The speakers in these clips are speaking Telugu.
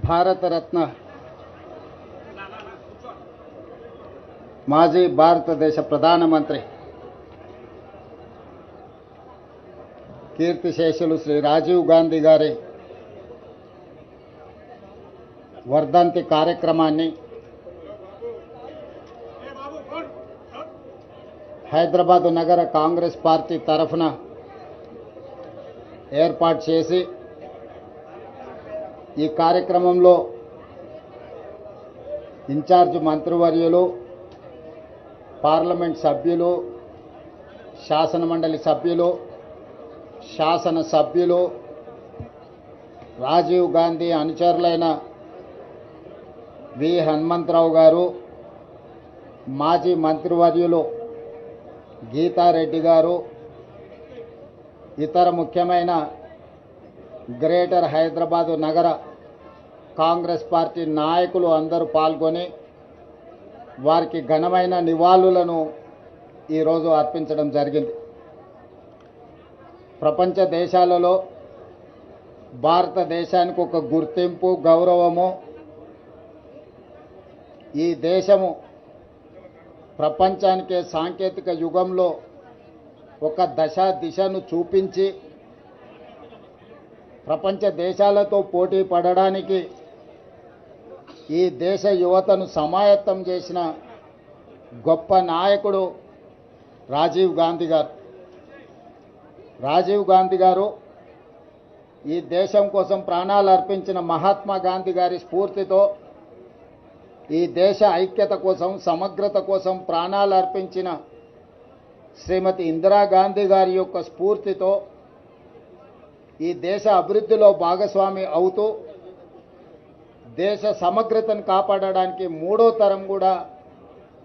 భారతరత్న మాజీ భారతదేశ ప్రధానమంత్రి కీర్తిశేషులు శ్రీ రాజీవ్ గాంధీ గారి వర్ధంతి కార్యక్రమాన్ని హైదరాబాద్ నగర కాంగ్రెస్ పార్టీ తరఫున ఏర్పాటు చేసి ఈ కార్యక్రమంలో ఇన్ఛార్జ్ మంత్రివర్యులు, పార్లమెంట్ సభ్యులు, శాసనమండలి సభ్యులు, శాసనసభ్యులు, రాజీవ్ గాంధీ అనుచరులైన వి హనుమంతరావు గారు, మాజీ మంత్రివర్యులు గీతారెడ్డి గారు, ఇతర ముఖ్యమైన గ్రేటర్ హైదరాబాదు నగర కాంగ్రెస్ పార్టీ నాయకులు అందరూ పాల్గొని వారికి ఘనమైన నివాళులను ఈరోజు అర్పించడం జరిగింది. ప్రపంచ దేశాలలో భారతదేశానికి ఒక గుర్తింపు, గౌరవము, ఈ దేశము ప్రపంచానికే సాంకేతిక యుగంలో ఒక దిశను చూపించి ప్రపంచ దేశాలతో పోటీ పడడానికి ఈ దేశ యువతను సమాయత్తం చేసిన గొప్ప నాయకుడు రాజీవ్ గాంధీ గారు. రాజీవ్ గాంధీ గారు ఈ దేశం కోసం ప్రాణాలు అర్పించిన మహాత్మా గాంధీ గారి స్ఫూర్తితో, ఈ దేశ ఐక్యత కోసం, సమగ్రత కోసం ప్రాణాలు అర్పించిన శ్రీమతి ఇందిరాగాంధీ గారి యొక్క స్ఫూర్తితో ఈ దేశ అభివృద్ధిలో భాగస్వామి అవుతూ దేశ సమగ్రతను కాపాడడానికి మూడో తరం కూడా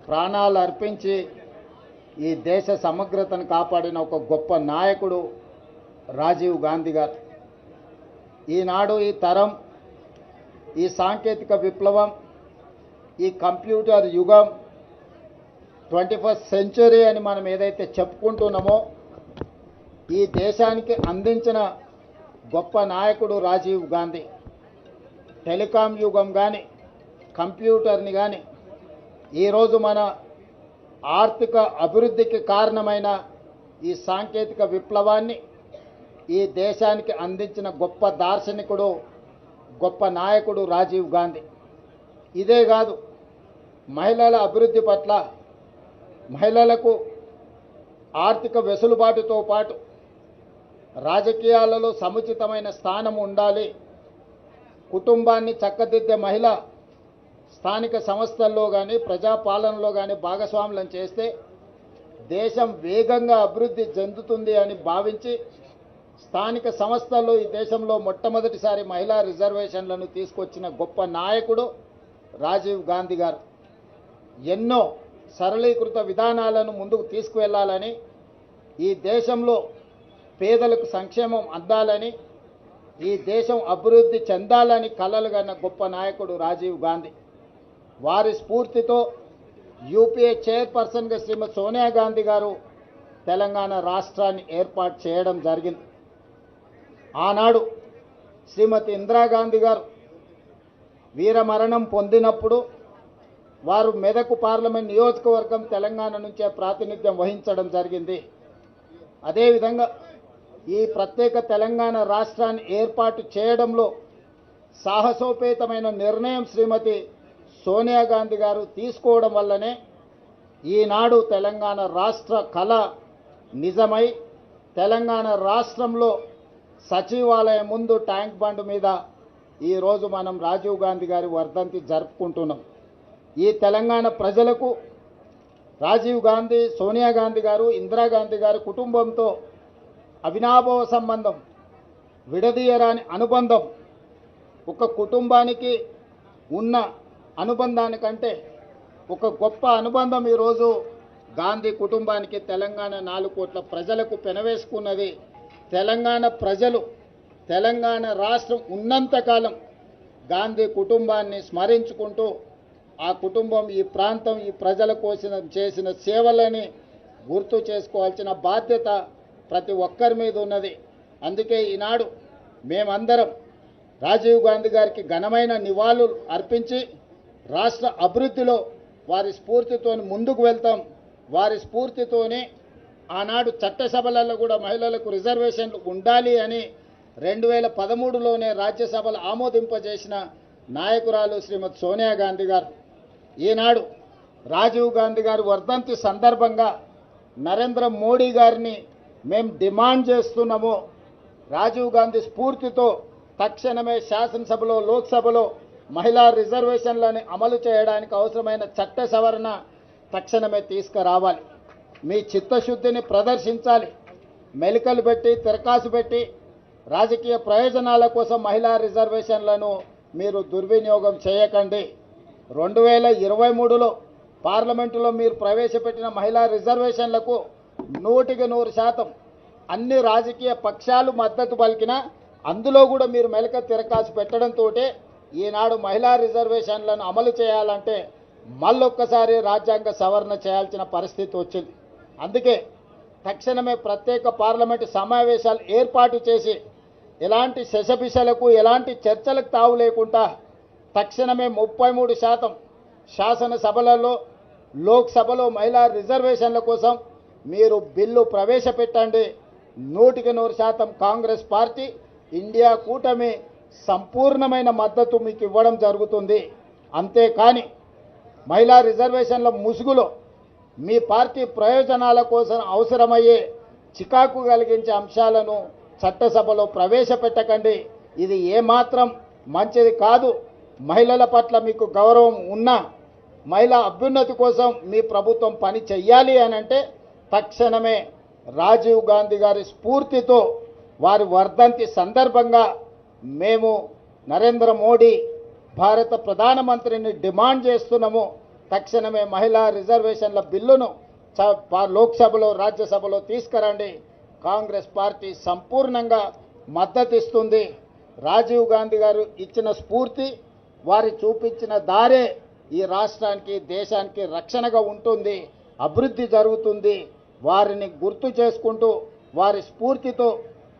ప్రాణాలు అర్పించి ఈ దేశ సమగ్రతను కాపాడిన ఒక గొప్ప నాయకుడు రాజీవ్ గాంధీ గారు. ఈనాడు ఈ తరం, ఈ సాంకేతిక విప్లవం, ఈ కంప్యూటర్ యుగం, 21st సెంచరీ అని మనం ఏదైతే చెప్పుకుంటున్నామో ఈ దేశానికి అందించిన గొప్ప నాయకుడు రాజీవ్ గాంధీ. టెలికాం యుగం కానీ, కంప్యూటర్ని కానీ, ఈరోజు మన ఆర్థిక అభివృద్ధికి కారణమైన ఈ సాంకేతిక విప్లవాన్ని ఈ దేశానికి అందించిన గొప్ప దార్శనికుడు, గొప్ప నాయకుడు రాజీవ్ గాంధీ. ఇదే కాదు, మహిళల అభివృద్ధి పట్ల, మహిళలకు ఆర్థిక వెసులుబాటుతో పాటు రాజకీయాలలో సముచితమైన స్థానం ఉండాలి, కుటుంబాన్ని చక్కదిద్దే మహిళ స్థానిక సంస్థల్లో కానీ ప్రజాపాలనలో కానీ భాగస్వాములను చేస్తే దేశం వేగంగా అభివృద్ధి చెందుతుంది అని భావించి స్థానిక సంస్థల్లో ఈ దేశంలో మొట్టమొదటిసారి మహిళా రిజర్వేషన్లను తీసుకొచ్చిన గొప్ప నాయకుడు రాజీవ్ గాంధీ గారు. ఎన్నో సరళీకృత విధానాలను ముందుకు తీసుకువెళ్లాలని, ఈ దేశంలో పేదలకు సంక్షేమం అందాలని, ఈ దేశం అభివృద్ధి చెందాలని కలలుగన్న గొప్ప నాయకుడు రాజీవ్ గాంధీ. వారి స్ఫూర్తితో యూపీఏ చైర్పర్సన్గా శ్రీమతి సోనియా గాంధీ గారు తెలంగాణ రాష్ట్రాన్ని ఏర్పాటు చేయడం జరిగింది. ఆనాడు శ్రీమతి ఇందిరాగాంధీ గారు వీరమరణం పొందినప్పుడు వారు మెదక్ పార్లమెంట్ నియోజకవర్గం తెలంగాణ నుంచే ప్రాతినిధ్యం వహించడం జరిగింది. అదేవిధంగా ఈ ప్రత్యేక తెలంగాణ రాష్ట్రాన్ని ఏర్పాటు చేయడంలో సాహసోపేతమైన నిర్ణయం శ్రీమతి సోనియా గాంధీ గారు తీసుకోవడం వల్లనే ఈనాడు తెలంగాణ రాష్ట్ర కళ నిజమై తెలంగాణ రాష్ట్రంలో సచివాలయం ముందు ట్యాంక్ బండ్ మీద ఈరోజు మనం రాజీవ్ గాంధీ గారి వర్ధంతి జరుపుకుంటున్నాం. ఈ తెలంగాణ ప్రజలకు రాజీవ్ గాంధీ, సోనియా గాంధీ గారు, ఇందిరాగాంధీ గారి కుటుంబంతో అవినాభావ సంబంధం, విడదీయరాని అనుబంధం. ఒక కుటుంబానికి ఉన్న అనుబంధానికంటే ఒక గొప్ప అనుబంధం ఈరోజు గాంధీ కుటుంబానికి, తెలంగాణ 4 కోట్ల ప్రజలకు పెనవేసుకున్నది. తెలంగాణ ప్రజలు, తెలంగాణ రాష్ట్రం ఉన్నంతకాలం గాంధీ కుటుంబాన్ని స్మరించుకుంటూ ఆ కుటుంబం, ఈ ప్రాంతం, ఈ ప్రజల కోసం చేసిన సేవలని గుర్తు చేసుకోవాల్సిన బాధ్యత ప్రతి ఒక్కరి మీద ఉన్నది. అందుకే ఈనాడు మేమందరం రాజీవ్ గాంధీ గారికి ఘనమైన నివాళులు అర్పించి రాష్ట్ర అభివృద్ధిలో వారి స్ఫూర్తితో ముందుకు వెళ్తాం. వారి స్ఫూర్తితోనే ఆనాడు చట్టసభలలో కూడా మహిళలకు రిజర్వేషన్లు ఉండాలి అని 2013లోనే రాజ్యసభలో ఆమోదింపజేసిన నాయకురాలు శ్రీమతి సోనియా గాంధీ గారు. ఈనాడు రాజీవ్ గాంధీ గారి వర్ధంతి సందర్భంగా నరేంద్ర మోడీ గారిని మేము డిమాండ్ చేస్తున్నాము. రాజీవ్ గాంధీ స్ఫూర్తితో తక్షణమే శాసనసభలో లోక్సభలో మహిళా రిజర్వేషన్లను అమలు చేయడానికి అవసరమైన చట్ట సవరణ తక్షణమే తీసుకురావాలి. మీ చిత్తశుద్ధిని ప్రదర్శించాలి. మెలికలు పెట్టి తిరకాసు పెట్టి రాజకీయ ప్రయోజనాల కోసం మహిళా రిజర్వేషన్లను మీరు దుర్వినియోగం చేయకండి. 2023లో పార్లమెంటులో మీరు ప్రవేశపెట్టిన మహిళా రిజర్వేషన్లకు 100% అన్ని రాజకీయ పక్షాలు మద్దతు పలికినా అందులో కూడా మీరు మెలక తిరకాసు పెట్టడంతో ఈనాడు మహిళా రిజర్వేషన్లను అమలు చేయాలంటే మళ్ళొక్కసారి రాజ్యాంగ సవరణ చేయాల్సిన పరిస్థితి వచ్చింది. అందుకే తక్షణమే ప్రత్యేక పార్లమెంటు సమావేశాలు ఏర్పాటు చేసి ఎలాంటి శశపిశలకు ఎలాంటి చర్చలకు తావు లేకుండా తక్షణమే 33% శాసనసభలలో లోక్సభలో మహిళా రిజర్వేషన్ల కోసం మీరు బిల్లు ప్రవేశపెట్టండి. 100% కాంగ్రెస్ పార్టీ ఇండియా కూటమి సంపూర్ణమైన మద్దతు మీకు ఇవ్వడం జరుగుతుంది. అంతేకాని మహిళా రిజర్వేషన్ల ముసుగులో మీ పార్టీ ప్రయోజనాల కోసం అవసరమయ్యే చికాకు కలిగించే అంశాలను చట్టసభలో ప్రవేశపెట్టకండి. ఇది ఏమాత్రం మంచిది కాదు. మహిళల పట్ల మీకు గౌరవం ఉన్నా మహిళా అభ్యున్నతి కోసం మీ ప్రభుత్వం పని చెయ్యాలి అని అంటే తక్షణమే రాజీవ్ గాంధీ గారి స్ఫూర్తితో వారి వర్ధంతి సందర్భంగా మేము నరేంద్ర మోడీ భారత ప్రధానమంత్రిని డిమాండ్ చేస్తున్నాము. తక్షణమే మహిళా రిజర్వేషన్ల బిల్లును లోక్సభలో రాజ్యసభలో తీసుకురండి. కాంగ్రెస్ పార్టీ సంపూర్ణంగా మద్దతిస్తుంది. రాజీవ్ గాంధీ గారు ఇచ్చిన స్ఫూర్తి వారి చూపించిన దారే ఈ రాష్ట్రానికి దేశానికి రక్షణగా ఉంటుంది. అభివృద్ధి జరుగుతుంది. వారిని గుర్తు చేసుకుంటూ వారి స్ఫూర్తితో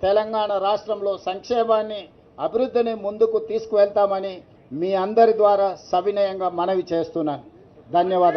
తెలంగాణ రాష్ట్రంలో సంక్షేమాన్ని అభివృద్ధిని ముందుకు తీసుకువెళ్తామని మీ అందరి ద్వారా సవినయంగా మనవి చేస్తున్నాను. ధన్యవాదాలు.